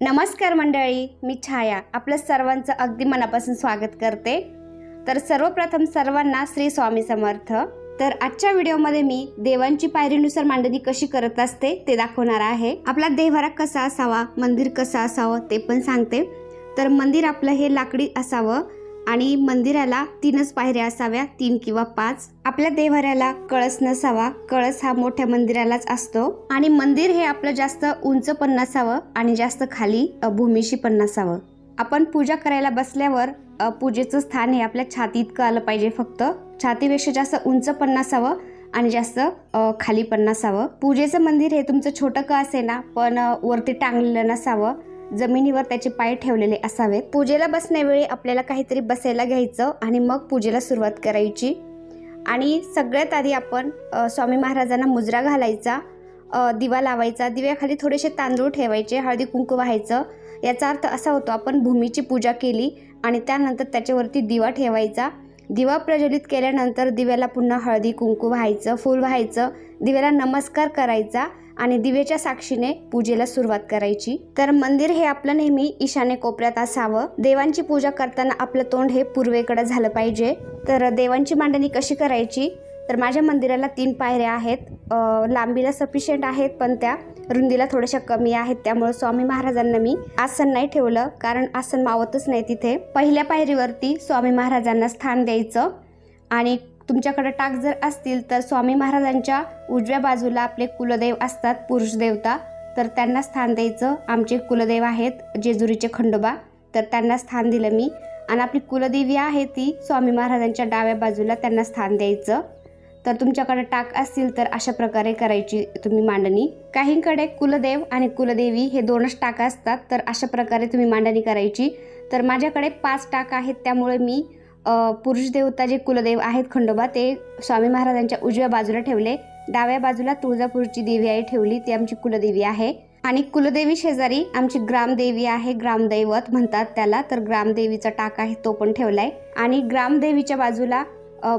नमस्कार मंडळी, मी छाया आपलं सर्वांचं अगदी मनापासून स्वागत करते। तर सर्वप्रथम सर्वांना श्री स्वामी समर्थ। तर आजच्या व्हिडिओमध्ये मी देवांची पायरीनुसार मांडणी कशी करत असते ते दाखवणार आहे। आपला देव्हारा कसा असावा, मंदिर कसं असावं ते पण सांगते। तर मंदिर आपलं हे लाकडी असावं आणि मंदिराला 3च पायऱ्या असाव्या, 3 किंवा 5। आपल्या देव्हाऱ्याला कळस नसावा, कळस हा मोठ्या मंदिरालाच असतो। आणि मंदिर हे आपलं जास्त उंच पण नसावं आणि जास्त खाली भूमीशी पण नसावं। आपण पूजा करायला बसल्यावर पूजेचं स्थान हे आपल्या छाती इतकं आलं पाहिजे, फक्त छातीपेक्षा जास्त उंच पण नसावं आणि जास्त खाली पण नसावं। पूजेचं मंदिर हे तुमचं छोटं का असेना पण वरती टांगलेलं नसावं, जमिनीवर त्याचे पाय ठेवलेले असावेत। पूजेला बसण्यावेळी आपल्याला काहीतरी बसायला घ्यायचं आणि मग पूजेला सुरुवात करायची। आणि सगळ्यात आधी आपण स्वामी महाराजांना मुजरा घालायचा, दिवा लावायचा, दिव्याखाली थोडेसे तांदूळ ठेवायचे, हळदी कुंकू व्हायचं। याचा अर्थ असा होतो आपण भूमीची पूजा केली आणि त्यानंतर त्याच्यावरती दिवा ठेवायचा। दिवा प्रज्वलित केल्यानंतर दिव्याला पुन्हा हळदी कुंकू व्हायचं, फूल व्हायचं, दिव्याला नमस्कार करायचा आणि दिव्याच्या साक्षीने पूजेला सुरुवात करायची। तर मंदिर हे आपलं नेहमी ईशान्य कोपऱ्यात असावं। देवांची पूजा करताना आपलं तोंड हे पूर्वेकडे झालं पाहिजे। तर देवांची मांडणी कशी करायची, तर माझ्या मंदिराला 3 पायऱ्या आहेत। लांबीला सफिशियंट आहेत पण त्या रुंदीला थोड्याशा कमी आहेत, त्यामुळे स्वामी महाराजांना मी आसन नाही ठेवलं, कारण आसन मावतच नाही तिथे। पहिल्या पायरीवरती स्वामी महाराजांना स्थान द्यायचं आणि तुमच्याकडे टाक जर असतील तर स्वामी महाराजांच्या उजव्या बाजूला आपले कुलदेव असतात, पुरुष देवता, तर त्यांना स्थान द्यायचं। आमचे कुलदेव आहेत जेजुरीचे खंडोबा, तर त्यांना स्थान दिलं मी। आणि आपली कुलदेवी आहे ती स्वामी महाराजांच्या डाव्या बाजूला, त्यांना स्थान द्यायचं। तर तुमच्याकडे टाक असतील तर अशा प्रकारे करायची तुम्ही मांडणी। काहींकडे कुलदेव आणि कुलदेवी हे 2च टाक असतात, तर अशा प्रकारे तुम्ही मांडणी करायची। तर माझ्याकडे 5 टाक आहेत, त्यामुळे मी पुरुष देवता जे कुलदेव आहेत खंडोबा ते स्वामी महाराजांच्या उजव्या बाजूला ठेवले। डाव्या बाजूला तुळजापूरची देवी आई ठेवली, ती आमची कुलदेवी आहे। आणि कुलदेवी शेजारी आमची ग्रामदेवी आहे, ग्रामदैवत म्हणतात त्याला, तर ग्रामदेवीचा टाक आहे तो पण ठेवलाय। आणि ग्रामदेवीच्या बाजूला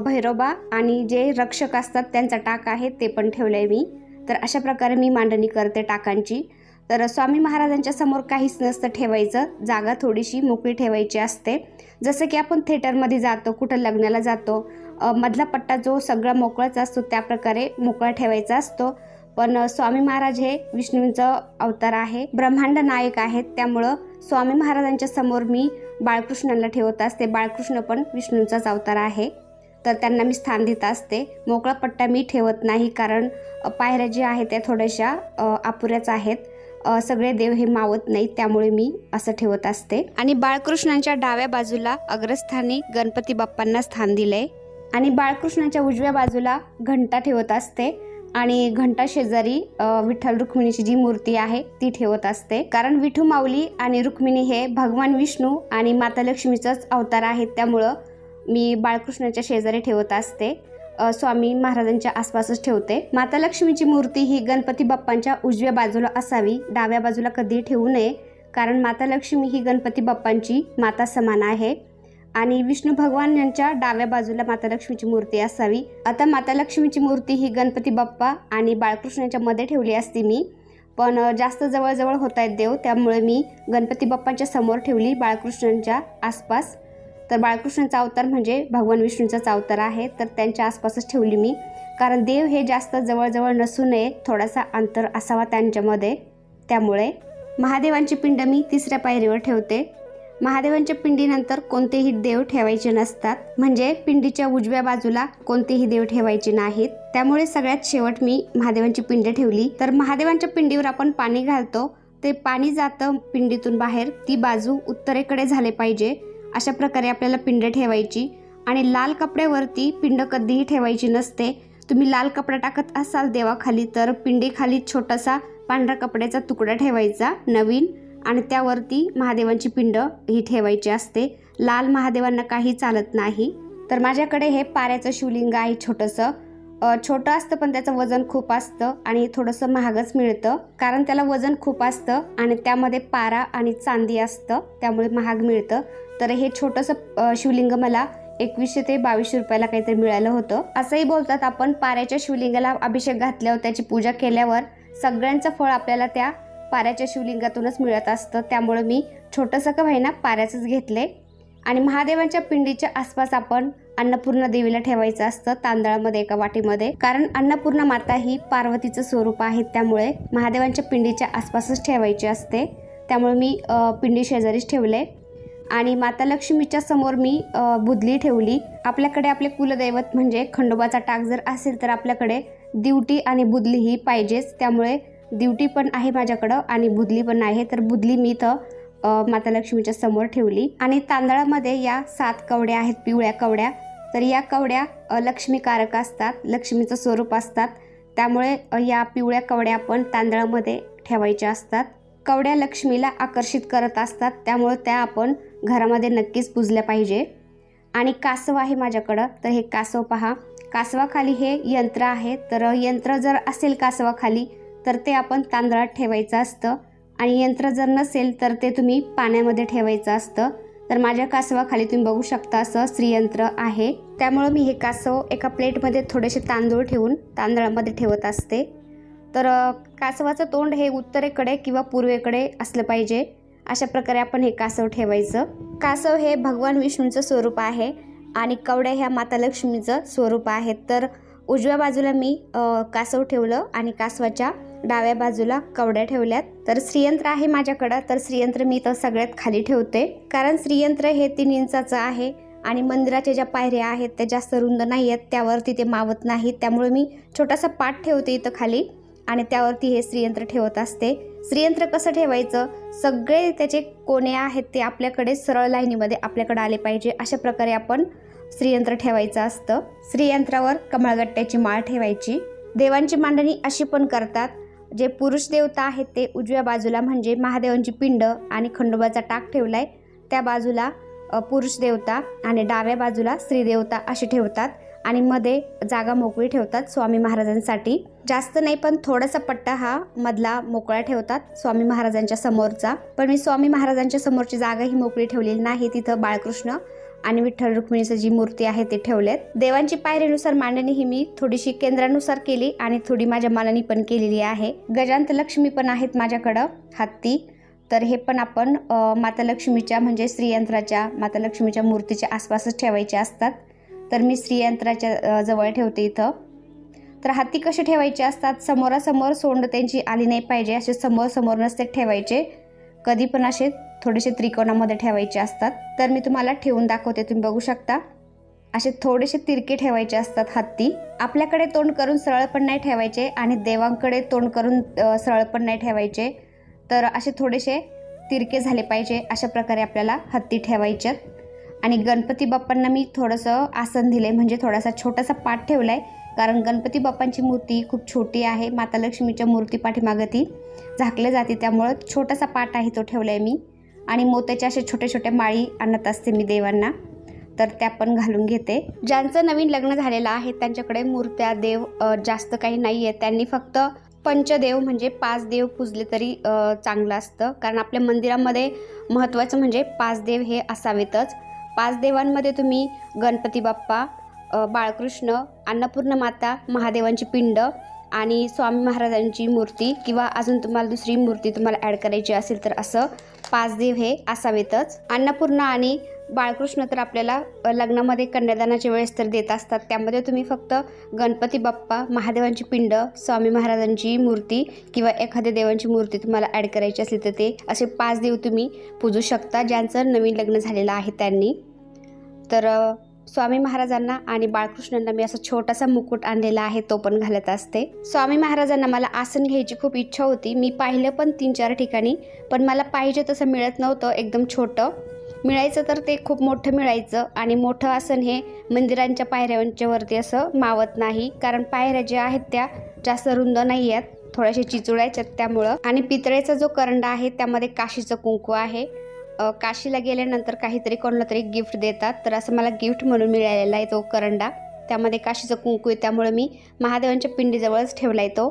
भैरोबा आणि जे रक्षक असतात त्यांचा टाक आहे ते पण ठेवलंय मी। तर अशा प्रकारे मी मांडणी करते टाकांची। तर स्वामी महाराजांच्या समोर काहीच नसतं ठेवायचं, जागा थोडीशी मोकळी ठेवायची असते। जसं की आपण थिएटरमध्ये जातो, कुठं लग्नाला जातो, मधला पट्टा जो सगळा मोकळाच असतो त्या प्रकारे मोकळा ठेवायचा असतो। पण स्वामी महाराज हे विष्णूंचा अवतार आहे, ब्रह्मांड नायक आहेत, त्यामुळं स्वामी महाराजांच्या समोर मी बाळकृष्णाला ठेवत असते। बाळकृष्ण पण विष्णूंचाच अवतार आहे, तर त्यांना मी स्थान देत असते। मोकळा पट्टा मी ठेवत नाही, कारण पायऱ्या ज्या आहेत त्या थोड्याशा अपुऱ्याच आहेत, सगळे देव हे मावत नाहीत, त्यामुळे मी असं ठेवत असते। आणि बाळकृष्णांच्या डाव्या बाजूला अग्रस्थानी गणपती बाप्पांना स्थान दिले आणि बाळकृष्णांच्या उजव्या बाजूला घंटा ठेवत असते आणि घंटा शेजारी विठ्ठल रुक्मिणीची जी मूर्ती आहे ती ठेवत असते, कारण विठू माऊली आणि रुक्मिणी हे भगवान विष्णू आणि माता लक्ष्मीचाच अवतार आहेत, त्यामुळं मी बाळकृष्णाच्या शेजारी ठेवत असते, स्वामी महाराजांच्या आसपासच ठेवते। माता लक्ष्मीची मूर्ती ही गणपती बाप्पांच्या उजव्या बाजूला असावी, डाव्या बाजूला कधी ठेवू नये, कारण माता लक्ष्मी ही गणपती बाप्पांची माता समान आहे। आणि विष्णू भगवान यांच्या डाव्या बाजूला माता लक्ष्मीची मूर्ती असावी। आता माता लक्ष्मीची मूर्ती ही गणपती बाप्पा आणि बाळकृष्णांच्या मध्ये ठेवली असती मी, पण जास्त जवळजवळ होत आहेत देव, त्यामुळे मी गणपती बाप्पांच्या समोर ठेवली, बाळकृष्णांच्या आसपास। तर बाळकृष्णांचा अवतार म्हणजे भगवान विष्णूंचाच अवतार आहे, तर त्यांच्या आसपासच ठेवली मी, कारण देव हे जास्त जवळजवळ नसू नये, थोडासा अंतर असावा त्यांच्यामध्ये, त्यामुळे। महादेवांची पिंड मी 3ऱ्या पायरीवर ठेवते। महादेवांच्या पिंडीनंतर कोणतेही देव ठेवायचे नसतात, म्हणजे पिंडीच्या उजव्या बाजूला कोणतेही देव ठेवायचे नाहीत, त्यामुळे सगळ्यात शेवट मी महादेवांची पिंड ठेवली। तर महादेवांच्या पिंडीवर आपण पाणी घालतो, ते पाणी जातं पिंडीतून बाहेर, ती बाजू उत्तरेकडे झाले पाहिजे, अशा प्रकारे आपल्याला पिंड ठेवायची। आणि लाल कपड्यावरती पिंड कधीही ठेवायची नसते। तुम्ही लाल कपडा टाकत असाल देवाखाली तर पिंडीखाली छोटासा पांढरा कपड्याचा तुकडा ठेवायचा नवीन, आणि त्यावरती महादेवांची पिंड ही ठेवायची असते। लाल महादेवांना काही चालत नाही। तर माझ्याकडे हे पाऱ्याचं शिवलिंग आहे, छोटंसं, छोटं असतं पण त्याचं वजन खूप असतं आणि थोडंसं महागच मिळतं, कारण त्याला वजन खूप असतं आणि त्यामध्ये पारा आणि चांदी असतं, त्यामुळे महाग मिळतं। तर हे छोटंसं शिवलिंग मला 2100 ते 2200 रुपयाला काहीतरी मिळालं होतं। असंही बोलतात आपण पाऱ्याच्या शिवलिंगाला अभिषेक घातल्यावर, त्याची पूजा केल्यावर सगळ्यांचं फळ आपल्याला त्या पाऱ्याच्या शिवलिंगातूनच मिळत असतं, त्यामुळे मी छोटंसं का होईना पाऱ्याचंच घेतले. आणि महादेवांच्या पिंडीच्या आसपास आपण अन्नपूर्णा देवीला ठेवायचं असतं तांदळामध्ये एका वाटीमध्ये, कारण अन्नपूर्णा माता ही पार्वतीचं स्वरूप आहे, त्यामुळे महादेवांच्या पिंडीच्या आसपासच ठेवायची असते. त्यामुळे मी पिंडी शेजारीच ठेवले. आणि माता लक्ष्मीच्या समोर मी बुदली ठेवली. आपल्याकडे आपले कुलदैवत म्हणजे खंडोबाचा टाक जर असेल तर आपल्याकडे दिवटी आणि बुदली ही पाहिजेच, त्यामुळे दिवटी पण आहे माझ्याकडं आणि बुदली पण आहे. तर बुदली मी इथं माता लक्ष्मीच्या समोर ठेवली. आणि तांदळामध्ये या 7 कवड्या आहेत, पिवळ्या कवड्या. तर या कवड्या लक्ष्मीकारक असतात, लक्ष्मीचं स्वरूप असतात, त्यामुळे या पिवळ्या कवड्या आपण तांदळामध्ये ठेवायच्या असतात. कवड्या लक्ष्मीला आकर्षित करत असतात, त्यामुळे त्या आपण घरामध्ये नक्कीच पूजल्या पाहिजे. आणि कासव आहे माझ्याकडं, तर हे कासव पहा, कासवाखाली हे यंत्र आहे. तर यंत्र जर असेल कासवाखाली तर ते आपण तांदळात ठेवायचं असतं, आणि यंत्र जर नसेल तर ते तुम्ही पाण्यामध्ये ठेवायचं असतं. तर माझ्या कासवाखाली तुम्ही बघू शकता असं श्रीयंत्र आहे, त्यामुळे मी हे कासव एका प्लेटमध्ये थोडेसे तांदूळ ठेवून तांदळामध्ये ठेवत असते. तर कासवाचं तोंड हे उत्तरेकडे किंवा पूर्वेकडे असलं पाहिजे, अशा प्रकारे आपण हे कासव ठेवायचं. कासव हे भगवान विष्णूंचं स्वरूप आहे आणि कवड्या ह्या माता लक्ष्मीचं स्वरूप आहेत. तर उजव्या बाजूला मी कासव ठेवलं आणि कासवाच्या डाव्या बाजूला कवड्या ठेवल्यात. तर श्रीयंत्र आहे माझ्याकडं, तर श्रीयंत्र मी तर सगळ्यात खाली ठेवते, कारण श्रीयंत्र हे 3 इंचाचं आहे आणि मंदिराच्या ज्या पायऱ्या आहेत त्या जास्त रुंद नाही आहेत, त्यावरती ते मावत नाही, त्यामुळे मी छोटासा पाट ठेवते इथं खाली आणि त्यावरती हे श्रीयंत्र ठेवत असते. श्रीयंत्र कसं ठेवायचं, सगळे त्याचे कोणे आहेत ते आपल्याकडे सरळ लाईनीमध्ये आपल्याकडे आले पाहिजे, अशा प्रकारे आपण श्रीयंत्र ठेवायचं असतं. श्रीयंत्रावर कमळगट्ट्याची माळ ठेवायची. देवांची मांडणी अशी पण करतात, जे पुरुष देवता आहेत ते उजव्या बाजूला म्हणजे महादेवांची पिंड आणि खंडोबाचा टाक ठेवलाय, त्या बाजूला पुरुष देवता आणि डाव्या बाजूला स्त्री देवता अशी ठेवतात. आणि मध्ये जागा मोकळी ठेवतात स्वामी महाराजांसाठी. जास्त नाही पण थोडासा पट्टा हा मधला मोकळा ठेवतात स्वामी महाराजांच्या समोरचा. पण मी स्वामी महाराजांच्या समोरची जागा ही मोकळी ठेवलेली नाही, तिथं बाळकृष्ण आणि विठ्ठल रुक्मिणीची जी मूर्ती आहे ते ठेवलेत. देवांची पायरीनुसार मांडणी ही मी थोडीशी केंद्रानुसार केली आणि थोडी माझ्या मनाने पण केलेली आहे. गजांत लक्ष्मी पण आहेत माझ्याकडं, हत्ती. तर हे पण आपण माता लक्ष्मीच्या म्हणजे श्रीयंत्राच्या माता लक्ष्मीच्या मूर्तीच्या आसपासच ठेवायचे असतात. तर मी श्रीयंत्राच्या जवळ ठेवते इथं. तर हत्ती कसे ठेवायचे असतात, समोरासमोर सोंड त्यांची आली नाही पाहिजे, असे समोर समोर नसते ठेवायचे, कधी पण असे थोडेसे त्रिकोणामध्ये ठेवायचे असतात. तर मी तुम्हाला ठेवून दाखवते, तुम्ही बघू शकता असे थोडेसे तिरके ठेवायचे असतात हत्ती. आपल्याकडे तोंड करून सरळ पण नाही ठेवायचे आणि देवांकडे तोंड करून सरळ पण नाही ठेवायचे, तर असे थोडेसे तिरके झाले पाहिजे, अशा प्रकारे आपल्याला हत्ती ठेवायच्यात. आणि गणपती बाप्पांना मी थोडंसं आसन दिले, म्हणजे थोडासा छोटासा पाट ठेवलाय, कारण गणपती बाप्पांची मूर्ती खूप छोटी आहे, माता लक्ष्मीच्या मूर्ती पाठीमागे ती झाकले जाते, त्यामुळं छोटासा पाट आहे तो ठेवलाय मी. आणि मोत्याच्या अशा छोट्या छोट्या माळी आणत असते मी देवांना, तर त्या पण घालून घेते. ज्यांचं नवीन लग्न झालेलं आहे त्यांच्याकडे मूर्त्या देव जास्त काही नाही आहे, त्यांनी फक्त पंचदेव म्हणजे 5 देव पूजले तरी चांगलं असतं, कारण आपल्या मंदिरामध्ये महत्त्वाचं म्हणजे 5 देव हे असावेतच. 5 देवांमध्ये तुम्ही गणपती बाप्पा, बाळकृष्ण, अन्नपूर्णा माता, महादेवांची पिंड आणि स्वामी महाराजांची मूर्ती किंवा अजून तुम्हाला दुसरी मूर्ती तुम्हाला ॲड करायची असेल तर असं 5 देव हे असावेतच. अन्नपूर्णा आणि बाळकृष्ण तर आपल्याला लग्नामध्ये कन्यादानाच्या वेळेस तर देत असतात, त्यामध्ये तुम्ही फक्त गणपती बाप्पा, महादेवांची पिंड, स्वामी महाराजांची मूर्ती किंवा एखाद्या देवांची मूर्ती तुम्हाला ॲड करायची असेल तर ते असे 5 देव तुम्ही पूजू शकता, ज्यांचं नवीन लग्न झालेलं आहे त्यांनी. तर स्वामी महाराजांना आणि बाळकृष्णांना मी असा छोटासा मुकुट आणलेला आहे, तो पण घालत असते. स्वामी महाराजांना मला आसन घ्यायची खूप इच्छा होती, मी पाहिलं पण 3-4 ठिकाणी, पण मला पाहिजे तसं मिळत नव्हतं. एकदम छोटं मिळायचं तर ते खूप मोठं मिळायचं, आणि मोठं आसन हे मंदिरांच्या पायऱ्यांच्या वरती असं मावत नाही, कारण पायऱ्या ज्या आहेत त्या जास्त रुंद नाही आहेत, थोड्याशा चिचुळायच्यात त्यामुळं. आणि पितळेचा जो करंडा आहे त्यामध्ये काशीचं कुंकू आहे. काशीला गेल्यानंतर काहीतरी कोणाला तरी गिफ्ट देतात, तर असं मला गिफ्ट म्हणून मिळालेला आहे तो करंडा, त्यामध्ये काशीचं कुंकू आहे, त्यामुळे मी महादेवांच्या पिंडीजवळच ठेवला आहे तो.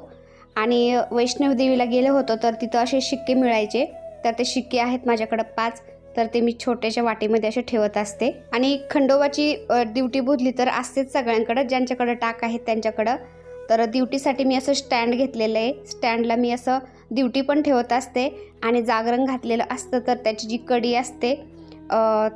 आणि वैष्णव देवीला गेलो होतो तर तिथं असे शिक्के मिळायचे, तर ते शिक्के आहेत माझ्याकडं 5, तर ते मी छोट्याशा वाटीमध्ये असे ठेवत असते. आणि खंडोबाची ड्युटी बुधली तर असतेच सगळ्यांकडं, ज्यांच्याकडं टाक आहेत त्यांच्याकडं. तर ड्युटीसाठी मी असं स्टँड घेतलेलं आहे, स्टँडला मी असं दिवटी पण ठेवत असते आणि जागरण घातलेलं असतं तर त्याची जी कडी असते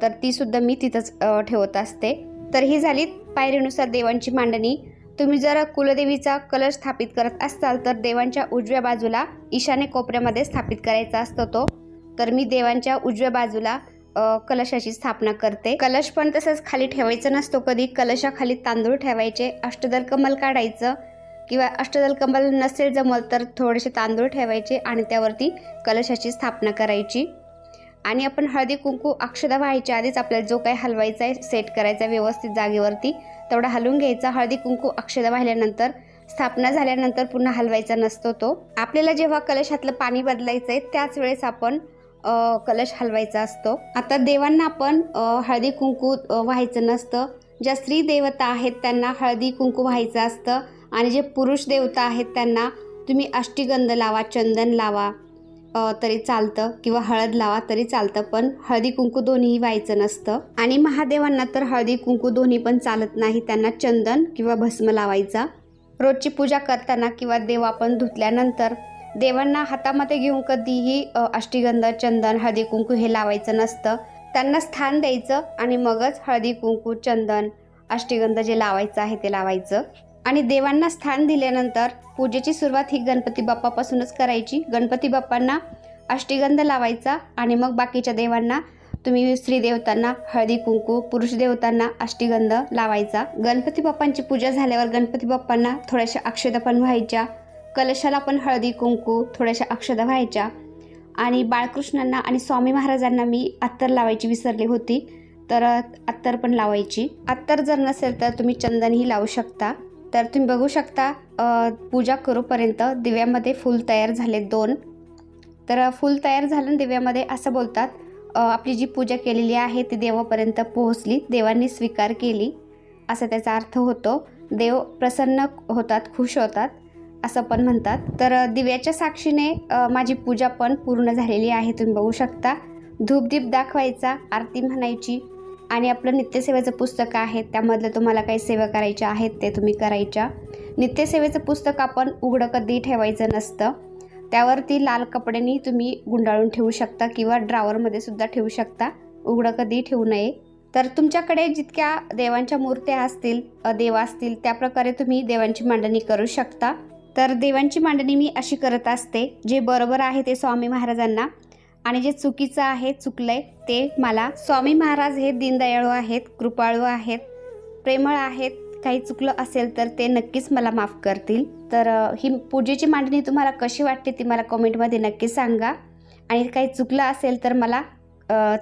तर तीसुद्धा मी तिथंच ठेवत असते. तर ही झाली पायरीनुसार देवांची मांडणी. तुम्ही जर कुलदेवीचा कलश स्थापित करत असाल तर देवांच्या उजव्या बाजूला ईशान्य कोपऱ्यामध्ये स्थापित करायचा असतो तो. तर मी देवांच्या उजव्या बाजूला कलशाची स्थापना करते. कलश पण तसंच खाली ठेवायचं नसतो कधी. कलशाखाली तांदूळ ठेवायचे, अष्टदल कमल काढायचं किंवा अष्टदल कमल नसेल जमल तर थोडेसे तांदूळ ठेवायचे आणि त्यावरती कलशाची स्थापना करायची. आणि आपण हळदी कुंकू अक्षदा व्हायच्या आधीच आपल्याला जो काही हलवायचा आहे सेट करायचा व्यवस्थित जागेवरती तेवढा हलवून घ्यायचा. हळदी कुंकू अक्षदा वाहिल्यानंतर स्थापना झाल्यानंतर पुन्हा हलवायचा नसतो तो. आपल्याला जेव्हा कलशातलं पाणी बदलायचं आहे त्याच वेळेस आपण कलश हलवायचा असतो. आता देवांना आपण हळदी कुंकू व्हायचं नसतं. ज्या स्त्री देवता आहेत त्यांना हळदी कुंकू व्हायचं असतं आणि जे पुरुष देवता आहेत त्यांना तुम्ही अष्टगंध लावा, चंदन लावा तरी चालतं किंवा हळद लावा तरी चालतं, पण हळदी कुंकू दोन्हीही व्हायचं नसतं. आणि महादेवांना तर हळदी कुंकू दोन्ही पण चालत नाही, त्यांना चंदन किंवा भस्म लावायचा. रोजची पूजा करताना किंवा देव आपण धुतल्यानंतर देवांना हातामध्ये घेऊन कधीही अष्टगंध, चंदन, हळदी कुंकू हे लावायचं नसतं. त्यांना स्थान द्यायचं आणि मगच हळदी कुंकू, चंदन, अष्टगंध जे लावायचं आहे ते लावायचं. आणि देवांना स्थान दिल्यानंतर पूजेची सुरुवात ही गणपती बाप्पापासूनच करायची. गणपती बाप्पांना अष्टगंध लावायचा आणि मग बाकीच्या देवांना तुम्ही स्त्री देवतांना हळदी कुंकू, पुरुष देवतांना अष्टगंध लावायचा. गणपती बाप्पांची पूजा झाल्यावर गणपती बाप्पांना थोड्याशा अक्षता पण व्हायच्या. कलशाला पण हळदी कुंकू, थोड्याशा अक्षता व्हायच्या. आणि बाळकृष्णांना आणि स्वामी महाराजांना मी अत्तर लावायची विसरली होती तर अत्तर पण लावायची. अत्तर जर नसेल तर तुम्ही चंदनही लावू शकता. तर तुम्ही बघू शकता पूजा करूपर्यंत दिव्यामध्ये फूल तयार झाले 2. तर फूल तयार झालं दिव्यामध्ये असं बोलतात आपली जी पूजा केलेली आहे ती देवापर्यंत पोहोचली, देवांनी स्वीकार केली असा त्याचा अर्थ होतो. देव प्रसन्न होतात, खुश होतात असं पण म्हणतात. तर दिव्याच्या साक्षीने माझी पूजा पण पूर्ण झालेली आहे. तुम्ही बघू शकता धूपदीप दाखवायचा, आरती म्हणायची आणि आपलं नित्यसेवेचं पुस्तक आहे त्यामधलं तुम्हाला काही सेवा करायच्या आहेत ते तुम्ही करायच्या. नित्यसेवेचं पुस्तक आपण उघडं कधी ठेवायचं नसतं. त्यावरती लाल कपड्यांनी तुम्ही गुंडाळून ठेवू शकता किंवा ड्रावरमध्ये सुद्धा ठेवू शकता. उघडं कधी ठेवू नये. तर तुमच्याकडे जितक्या देवांच्या मूर्त्या असतील, देव असतील त्याप्रकारे तुम्ही देवांची मांडणी करू शकता. तर देवांची मांडणी मी अशी करत असते, जे बरोबर आहे ते स्वामी महाराजांना आणि जे चुकीचं आहे, चुकलंय ते मला. स्वामी महाराज हे दीनदयाळू आहेत, कृपाळू आहेत, प्रेमळ आहेत. काही चुकलं असेल तर ते नक्कीच मला माफ करतील. तर ही पूजेची मांडणी तुम्हाला कशी वाटते ती मला कमेंटमध्ये नक्की सांगा आणि काही चुकलं असेल तर मला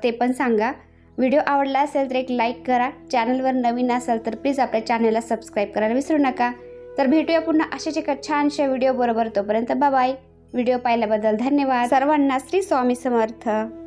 ते पण सांगा. व्हिडिओ आवडला असेल तर एक लाईक करा. चॅनलवर नवीन असाल तर प्लीज आपल्या चॅनलला सबस्क्राईब करायला विसरू नका. तर भेटूया पुन्हा अशाच एका छानशा व्हिडिओ बरोबर. तोपर्यंत बाय बाय. व्हिडिओ पाहिल्याबद्दल धन्यवाद. सर्वांना श्री स्वामी समर्थ.